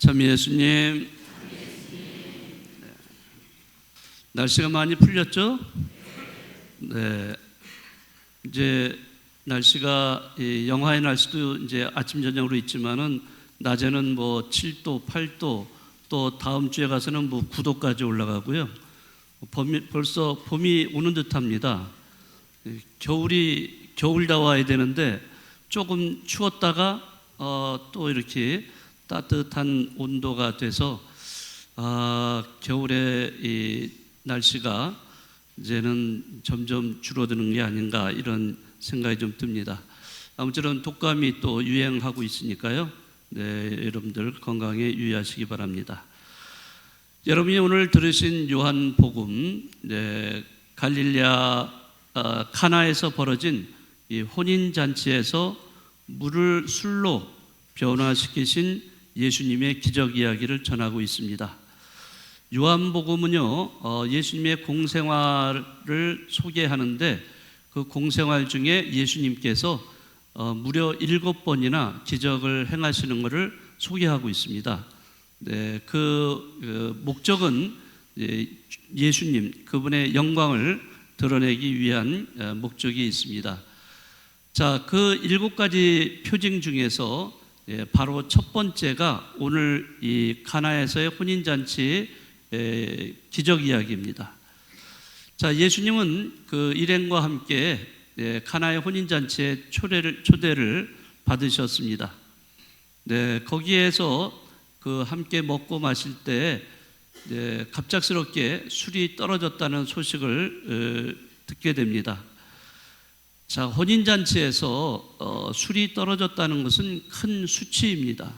참 예수님, 날씨가 많이 풀렸죠? 네, 이제 날씨가 영하의 날씨도 이제 아침 저녁으로 있지만은 낮에는 뭐 7도, 8도, 또 다음 주에 가서는 뭐 9도까지 올라가고요. 벌써 봄이 오는 듯합니다. 겨울 다 와야 되는데 조금 추웠다가 또 이렇게 따뜻한 온도가 돼서 겨울에 이 날씨가 이제는 점점 줄어드는 게 아닌가 이런 생각이 좀 듭니다. 아무쪼록 독감이 또 유행하고 있으니까요. 네, 여러분들 건강에 유의하시기 바랍니다. 여러분이 오늘 들으신 요한복음, 네, 갈릴레아 카나에서 벌어진 이 혼인잔치에서 물을 술로 변화시키신 예수님의 기적 이야기를 전하고 있습니다. 요한복음은요, 예수님의 공생활을 소개하는데 그 공생활 중에 예수님께서 무려 7번이나 기적을 행하시는 것을 소개하고 있습니다. 네, 그 목적은 예수님, 그분의 영광을 드러내기 위한 목적이 있습니다. 자, 그 7가지 표징 중에서 바로 첫 번째가 오늘 이 가나에서의 혼인잔치의 기적 이야기입니다. 자, 예수님은 그 일행과 함께 가나의 혼인잔치에 초대를 받으셨습니다. 네, 거기에서 그 함께 먹고 마실 때 갑작스럽게 술이 떨어졌다는 소식을 듣게 됩니다. 자, 혼인잔치에서 술이 떨어졌다는 것은 큰 수치입니다.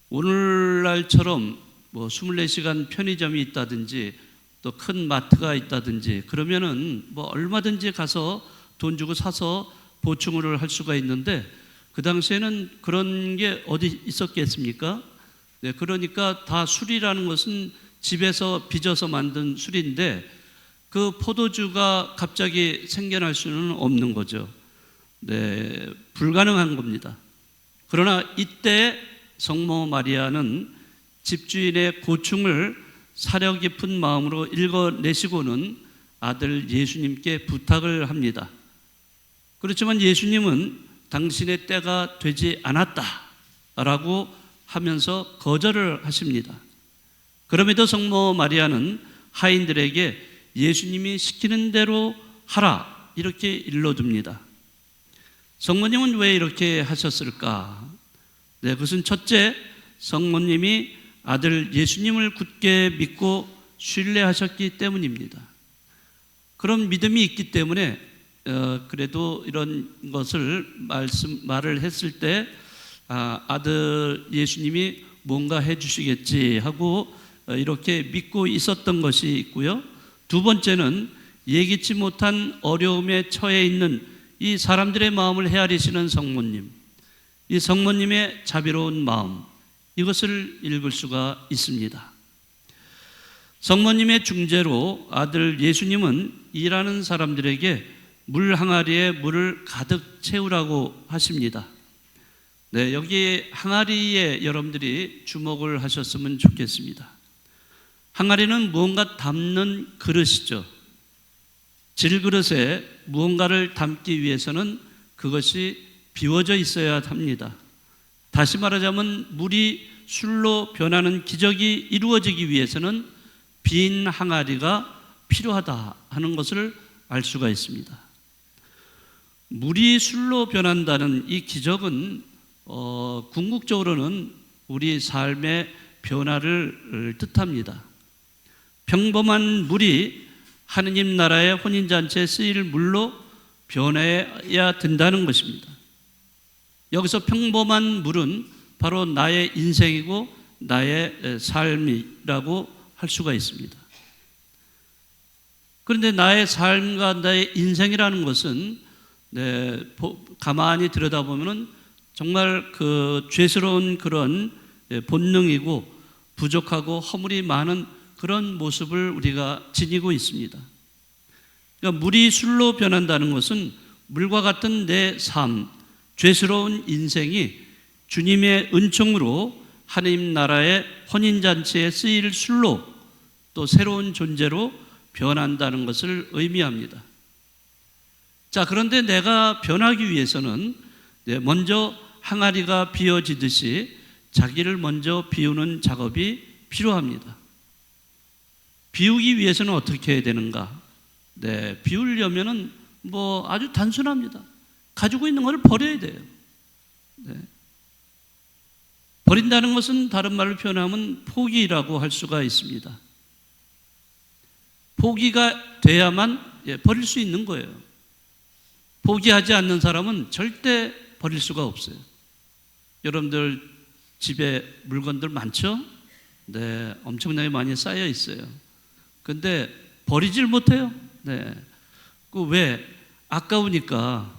오늘날처럼 뭐 24시간 편의점이 있다든지 또 큰 마트가 있다든지 그러면은 뭐 얼마든지 가서 돈 주고 사서 보충을 할 수가 있는데 그 당시에는 그런 게 어디 있었겠습니까? 네, 그러니까 다 술이라는 것은 집에서 빚어서 만든 술인데 그 포도주가 갑자기 생겨날 수는 없는 거죠. 네, 불가능한 겁니다. 그러나 이때 성모 마리아는 집주인의 고충을 사려 깊은 마음으로 읽어내시고는 아들 예수님께 부탁을 합니다. 그렇지만 예수님은 당신의 때가 되지 않았다라고 하면서 거절을 하십니다. 그럼에도 성모 마리아는 하인들에게 예수님이 시키는 대로 하라 이렇게 일러줍니다. 성모님은 왜 이렇게 하셨을까? 네, 그것은 첫째, 성모님이 아들 예수님을 굳게 믿고 신뢰하셨기 때문입니다. 그런 믿음이 있기 때문에 그래도 이런 것을 말을 했을 때 아들 예수님이 뭔가 해주시겠지 하고 이렇게 믿고 있었던 것이 있고요. 두 번째는 예기치 못한 어려움에 처해 있는 이 사람들의 마음을 헤아리시는 성모님, 이 성모님의 자비로운 마음, 이것을 읽을 수가 있습니다. 성모님의 중재로 아들 예수님은 일하는 사람들에게 물 항아리에 물을 가득 채우라고 하십니다. 네, 여기 항아리에 여러분들이 주목을 하셨으면 좋겠습니다. 항아리는 무언가 담는 그릇이죠. 질그릇에 무언가를 담기 위해서는 그것이 비워져 있어야 합니다. 다시 말하자면 물이 술로 변하는 기적이 이루어지기 위해서는 빈 항아리가 필요하다 하는 것을 알 수가 있습니다. 물이 술로 변한다는 이 기적은 궁극적으로는 우리 삶의 변화를 뜻합니다. 평범한 물이 하느님 나라의 혼인잔치에 쓰일 물로 변해야 된다는 것입니다. 여기서 평범한 물은 바로 나의 인생이고 나의 삶이라고 할 수가 있습니다. 그런데 나의 삶과 나의 인생이라는 것은 가만히 들여다보면 정말 그 죄스러운 그런 본능이고 부족하고 허물이 많은 그런 모습을 우리가 지니고 있습니다. 그러니까 물이 술로 변한다는 것은 물과 같은 내 삶, 죄스러운 인생이 주님의 은총으로 하나님 나라의 혼인잔치에 쓰일 술로 또 새로운 존재로 변한다는 것을 의미합니다. 자, 그런데 내가 변하기 위해서는 먼저 항아리가 비워지듯이 자기를 먼저 비우는 작업이 필요합니다. 비우기 위해서는 어떻게 해야 되는가? 비우려면은 아주 단순합니다. 가지고 있는 것을 버려야 돼요. 버린다는 것은 다른 말로 표현하면 포기라고 할 수가 있습니다. 포기가 돼야만 버릴 수 있는 거예요. 포기하지 않는 사람은 절대 버릴 수가 없어요. 여러분들 집에 물건들 많죠? 엄청나게 많이 쌓여 있어요. 근데 버리질 못해요. 왜? 아까우니까.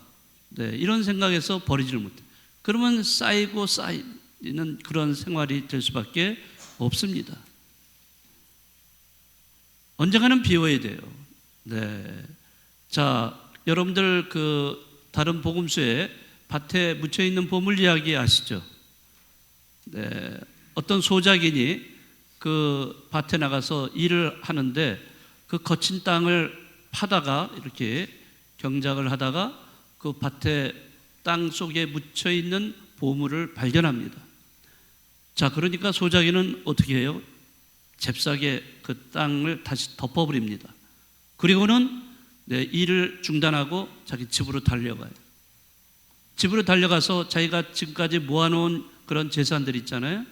이런 생각에서 버리질 못해요. 그러면 쌓이고 쌓이는 그런 생활이 될 수밖에 없습니다. 언젠가는 비워야 돼요. 자, 여러분들 다른 복음서에 밭에 묻혀 있는 보물 이야기 아시죠? 어떤 소작인이 그 밭에 나가서 일을 하는데 그 거친 땅을 파다가 이렇게 경작을 하다가 그 밭에 땅 속에 묻혀 있는 보물을 발견합니다. 자, 그러니까 소작이는 어떻게 해요? 잽싸게 그 땅을 다시 덮어버립니다. 그리고는 일을 중단하고 자기 집으로 달려가요. 집으로 달려가서 자기가 지금까지 모아놓은 그런 재산들 있잖아요.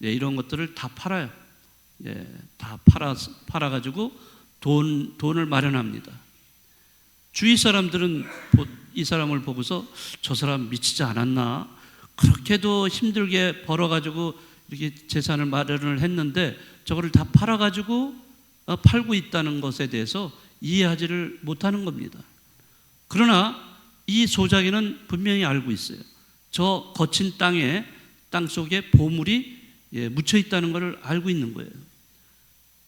이런 것들을 다 팔아요. 다 팔아가지고 돈을 마련합니다. 주위 사람들은 이 사람을 보고서 저 사람 미치지 않았나? 그렇게도 힘들게 벌어가지고 이렇게 재산을 마련을 했는데 저거를 다 팔아가지고 팔고 있다는 것에 대해서 이해하지를 못하는 겁니다. 그러나 이 소작이는 분명히 알고 있어요. 저 거친 땅 속에 보물이 묻혀 있다는 것을 알고 있는 거예요.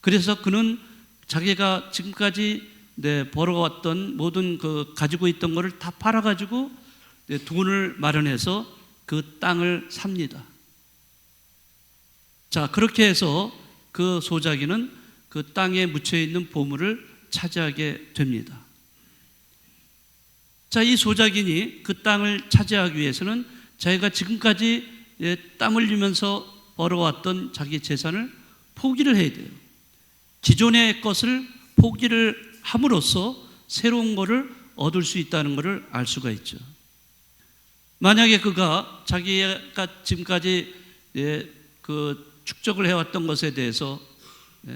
그래서 그는 자기가 지금까지 벌어왔던 모든 가지고 있던 것을 다 팔아가지고 돈을 마련해서 그 땅을 삽니다. 자, 그렇게 해서 그 소작이는 그 땅에 묻혀 있는 보물을 차지하게 됩니다. 자, 이 소작인이 그 땅을 차지하기 위해서는 자기가 지금까지 땀 흘리면서 벌어왔던 자기 재산을 포기를 해야 돼요. 기존의 것을 포기를 함으로써 새로운 것을 얻을 수 있다는 것을 알 수가 있죠. 만약에 그가 자기가 지금까지 축적을 해왔던 것에 대해서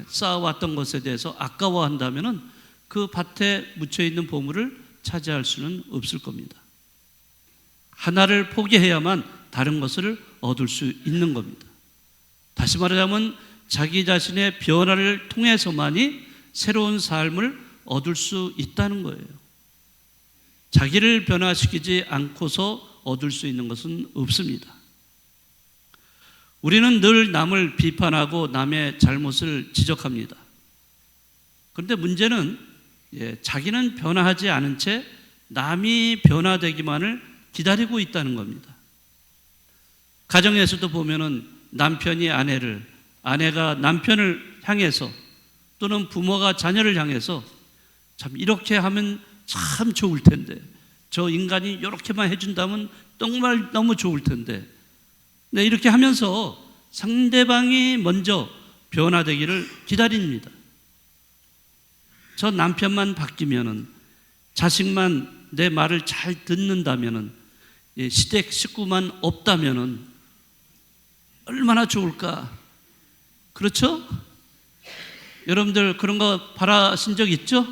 쌓아왔던 것에 대해서 아까워한다면은 그 밭에 묻혀 있는 보물을 차지할 수는 없을 겁니다. 하나를 포기해야만 다른 것을 얻을 수 있는 겁니다. 다시 말하자면 자기 자신의 변화를 통해서만이 새로운 삶을 얻을 수 있다는 거예요. 자기를 변화시키지 않고서 얻을 수 있는 것은 없습니다. 우리는 늘 남을 비판하고 남의 잘못을 지적합니다. 그런데 문제는 자기는 변화하지 않은 채 남이 변화되기만을 기다리고 있다는 겁니다. 가정에서도 보면은 남편이 아내가 남편을 향해서 또는 부모가 자녀를 향해서 참 이렇게 하면 참 좋을 텐데, 저 인간이 이렇게만 해준다면 정말 너무 좋을 텐데, 이렇게 하면서 상대방이 먼저 변화되기를 기다립니다. 저 남편만 바뀌면은, 자식만 내 말을 잘 듣는다면은, 시댁 식구만 없다면은 얼마나 좋을까? 그렇죠? 여러분들 그런 거 바라신 적 있죠?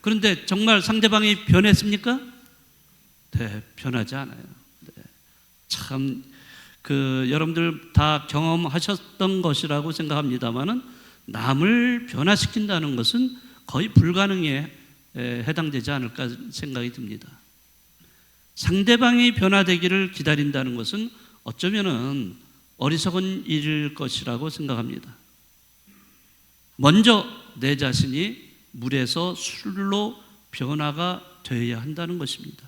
그런데 정말 상대방이 변했습니까? 네, 변하지 않아요. 참 여러분들 다 경험하셨던 것이라고 생각합니다만은 남을 변화시킨다는 것은 거의 불가능에 해당되지 않을까 생각이 듭니다. 상대방이 변화되기를 기다린다는 것은 어쩌면은 어리석은 일일 것이라고 생각합니다. 먼저 내 자신이 물에서 술로 변화가 되어야 한다는 것입니다.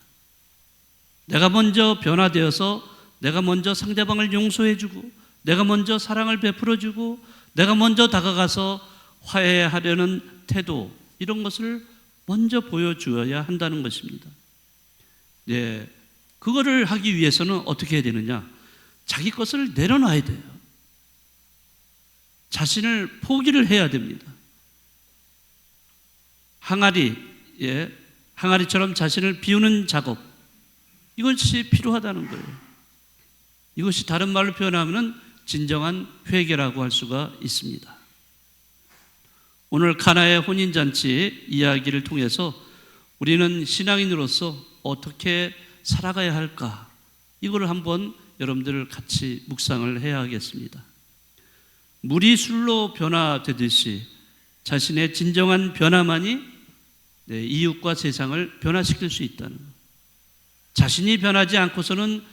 내가 먼저 변화되어서 내가 먼저 상대방을 용서해주고 내가 먼저 사랑을 베풀어주고 내가 먼저 다가가서 화해하려는 태도, 이런 것을 먼저 보여주어야 한다는 것입니다. 네, 그거를 하기 위해서는 어떻게 해야 되느냐? 자기 것을 내려놔야 돼요. 자신을 포기를 해야 됩니다. 항아리처럼 자신을 비우는 작업, 이것이 필요하다는 거예요. 이것이 다른 말로 표현하면 진정한 회개라고 할 수가 있습니다. 오늘 가나의 혼인잔치 이야기를 통해서 우리는 신앙인으로서 어떻게 살아가야 할까? 이거를 한번 여러분들 같이 묵상을 해야 하겠습니다. 물이 술로 변화되듯이 자신의 진정한 변화만이 이웃과 세상을 변화시킬 수 있다는 것. 자신이 변하지 않고서는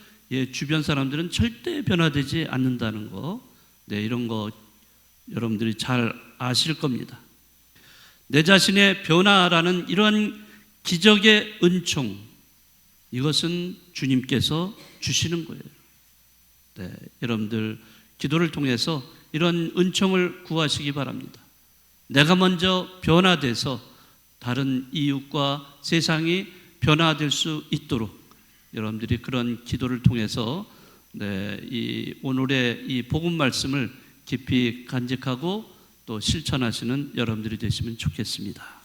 주변 사람들은 절대 변화되지 않는다는 거. 이런 거 여러분들이 잘 아실 겁니다. 내 자신의 변화라는 이러한 기적의 은총, 이것은 주님께서 주시는 거예요. 여러분들 기도를 통해서 이런 은총을 구하시기 바랍니다. 내가 먼저 변화돼서 다른 이웃과 세상이 변화될 수 있도록 여러분들이 그런 기도를 통해서 이 오늘의 이 복음 말씀을 깊이 간직하고 또 실천하시는 여러분들이 되시면 좋겠습니다.